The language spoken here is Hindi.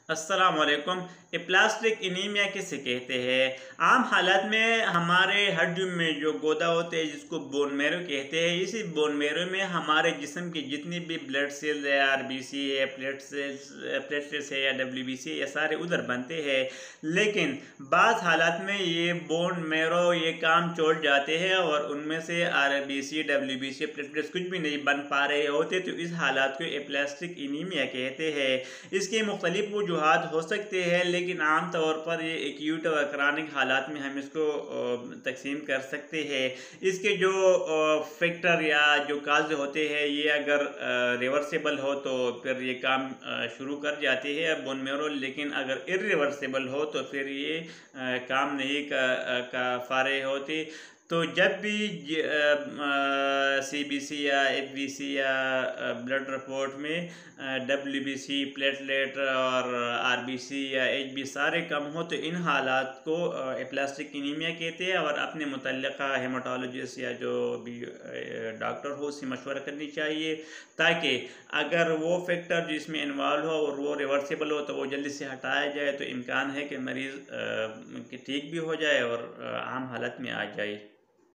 अस्सलाम वालेकुम। एप्लास्टिक एनीमिया किसे कहते हैं? आम हालात में हमारे हड्डियों में जो गोदा होते हैं जिसको बोन मैरो कहते हैं, इसी बोन मैरो में हमारे जिस्म की जितनी भी ब्लड सेल्स है, आरबीसी है, प्लेटलेट्स है या डब्ल्यूबीसी है, ये सारे उधर बनते हैं। लेकिन बाज़ हालात में ये बोन मैरो ये काम छोड़ जाते हैं और उनमें से आरबीसी, डब्ल्यूबीसी, प्लेटलेट्स कुछ भी नहीं बन पा रहे होते, तो इस हालात को एप्लास्टिक एनीमिया कहते हैं। इसके मुख्तलिफ वजूहात हो सकते हैं, लेकिन आम तौर पर ये एक्यूट और क्रॉनिक हालात में हम इसको तकसीम कर सकते हैं। इसके जो फैक्टर या जो काज होते हैं, ये अगर रिवर्सिबल हो तो फिर ये काम शुरू कर जाती है बोन मैरो, लेकिन अगर इरिवर्सिबल हो तो फिर ये काम नहीं का फारे होती। तो जब भी सीबीसी या एचबीसी या ब्लड रिपोर्ट में डब्ल्यूबीसी, प्लेटलेट और आरबीसी या एचबी सारे कम हो, तो इन हालात को एप्लास्टिक एनीमिया कहते हैं और अपने मुतल्लिका हेमाटोलॉजिस्ट या जो भी डॉक्टर हो उससे मशवरा करनी चाहिए, ताकि अगर वो फैक्टर जिसमें इन्वॉल्व हो और वो रिवर्सिबल हो तो वो जल्दी से हटाया जाए, तो इम्कान है कि मरीज़ ठीक भी हो जाए और आम हालत में आ जाए।